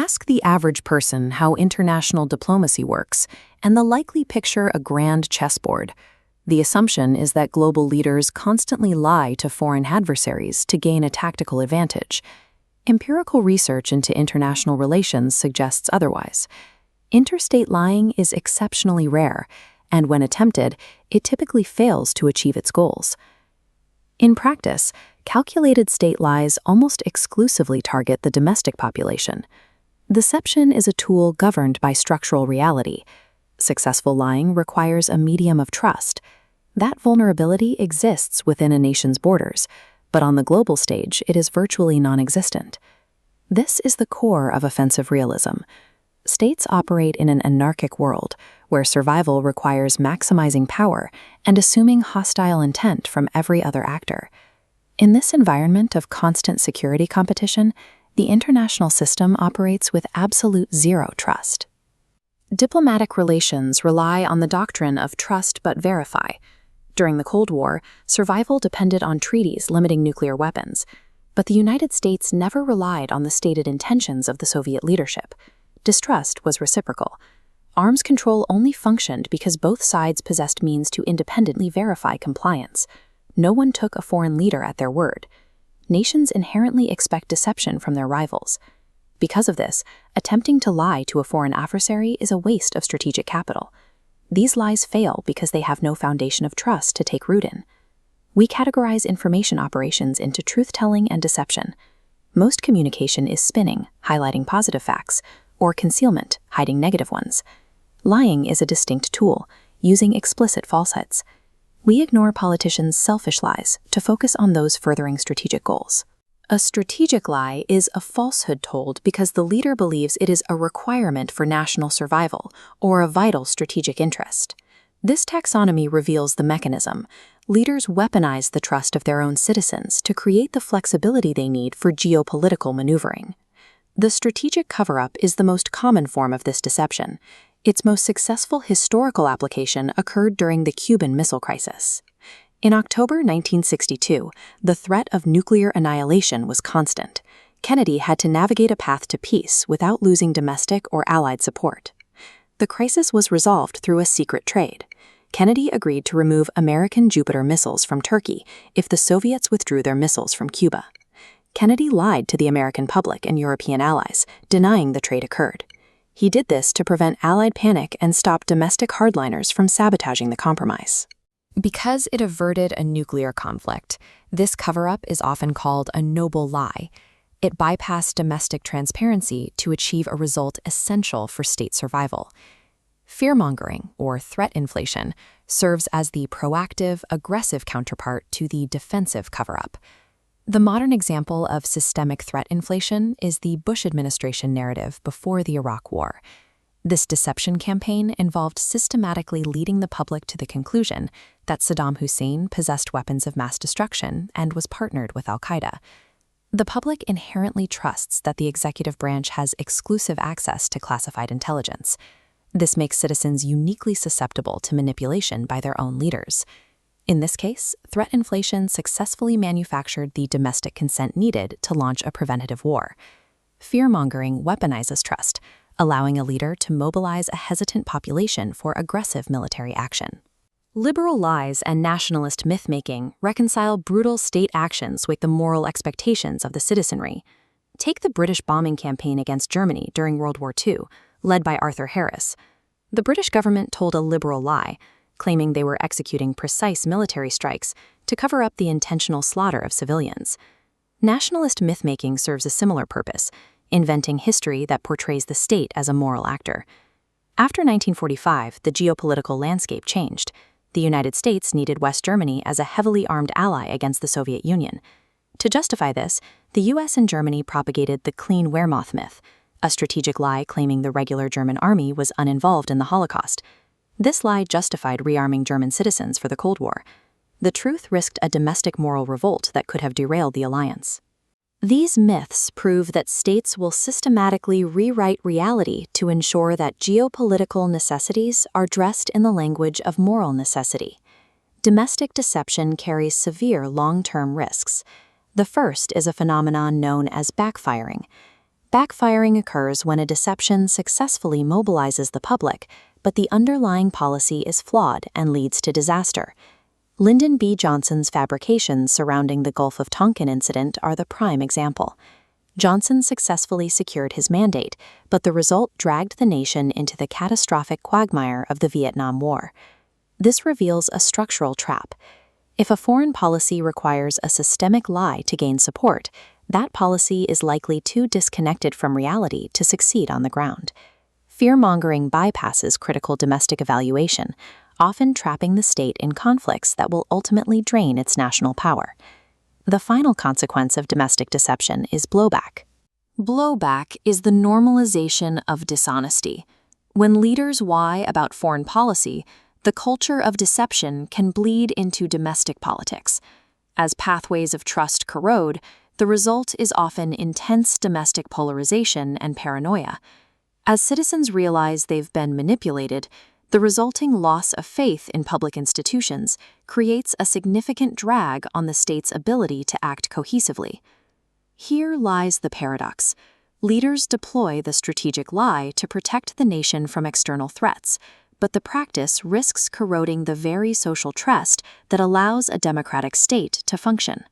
Ask the average person how international diplomacy works, and they'll likely picture a grand chessboard. The assumption is that global leaders constantly lie to foreign adversaries to gain a tactical advantage. Empirical research into international relations suggests otherwise. Interstate lying is exceptionally rare, and when attempted, it typically fails to achieve its goals. In practice, calculated state lies almost exclusively target the domestic population. Deception is a tool governed by structural reality. Successful lying requires a medium of trust. That vulnerability exists within a nation's borders, but on the global stage, it is virtually non-existent. This is the core of offensive realism. States operate in an anarchic world where survival requires maximizing power and assuming hostile intent from every other actor. In this environment of constant security competition, the international system operates with absolute zero trust. Diplomatic relations rely on the doctrine of trust but verify. During the Cold War, survival depended on treaties limiting nuclear weapons, but the United States never relied on the stated intentions of the Soviet leadership. Distrust was reciprocal. Arms control only functioned because both sides possessed means to independently verify compliance. No one took a foreign leader at their word. Nations inherently expect deception from their rivals. Because of this, attempting to lie to a foreign adversary is a waste of strategic capital. These lies fail because they have no foundation of trust to take root in. We categorize information operations into truth-telling and deception. Most communication is spinning, highlighting positive facts, or concealment, hiding negative ones. Lying is a distinct tool, using explicit falsehoods. We ignore politicians' selfish lies to focus on those furthering strategic goals. A strategic lie is a falsehood told because the leader believes it is a requirement for national survival or a vital strategic interest. This taxonomy reveals the mechanism. Leaders weaponize the trust of their own citizens to create the flexibility they need for geopolitical maneuvering. The strategic cover-up is the most common form of this deception. Its most successful historical application occurred during the Cuban Missile Crisis. In October 1962, the threat of nuclear annihilation was constant. Kennedy had to navigate a path to peace without losing domestic or allied support. The crisis was resolved through a secret trade. Kennedy agreed to remove American Jupiter missiles from Turkey if the Soviets withdrew their missiles from Cuba. Kennedy lied to the American public and European allies, denying the trade occurred. He did this to prevent Allied panic and stop domestic hardliners from sabotaging the compromise. Because it averted a nuclear conflict, this cover-up is often called a noble lie. It bypassed domestic transparency to achieve a result essential for state survival. Fear-mongering, or threat inflation, serves as the proactive, aggressive counterpart to the defensive cover-up. The modern example of systemic threat inflation is the Bush administration narrative before the Iraq War. This deception campaign involved systematically leading the public to the conclusion that Saddam Hussein possessed weapons of mass destruction and was partnered with al-Qaeda. The public inherently trusts that the executive branch has exclusive access to classified intelligence. This makes citizens uniquely susceptible to manipulation by their own leaders. In this case, threat inflation successfully manufactured the domestic consent needed to launch a preventative war. Fear-mongering weaponizes trust, allowing a leader to mobilize a hesitant population for aggressive military action. Liberal lies and nationalist myth-making reconcile brutal state actions with the moral expectations of the citizenry. Take the British bombing campaign against Germany during World War II, led by Arthur Harris. The British government told a liberal lie, claiming they were executing precise military strikes to cover up the intentional slaughter of civilians. Nationalist myth-making serves a similar purpose, inventing history that portrays the state as a moral actor. After 1945, the geopolitical landscape changed. The United States needed West Germany as a heavily armed ally against the Soviet Union. To justify this, the US and Germany propagated the clean Wehrmacht myth, a strategic lie claiming the regular German army was uninvolved in the Holocaust. This lie justified rearming German citizens for the Cold War. The truth risked a domestic moral revolt that could have derailed the alliance. These myths prove that states will systematically rewrite reality to ensure that geopolitical necessities are dressed in the language of moral necessity. Domestic deception carries severe long-term risks. The first is a phenomenon known as backfiring. Backfiring occurs when a deception successfully mobilizes the public, but the underlying policy is flawed and leads to disaster. Lyndon B. Johnson's fabrications surrounding the Gulf of Tonkin incident are the prime example. Johnson successfully secured his mandate, but the result dragged the nation into the catastrophic quagmire of the Vietnam War. This reveals a structural trap. If a foreign policy requires a systemic lie to gain support, that policy is likely too disconnected from reality to succeed on the ground. Fear-mongering bypasses critical domestic evaluation, often trapping the state in conflicts that will ultimately drain its national power. The final consequence of domestic deception is blowback. Blowback is the normalization of dishonesty. When leaders lie about foreign policy, the culture of deception can bleed into domestic politics. As pathways of trust corrode, the result is often intense domestic polarization and paranoia. As citizens realize they've been manipulated, the resulting loss of faith in public institutions creates a significant drag on the state's ability to act cohesively. Here lies the paradox. Leaders deploy the strategic lie to protect the nation from external threats, but the practice risks corroding the very social trust that allows a democratic state to function.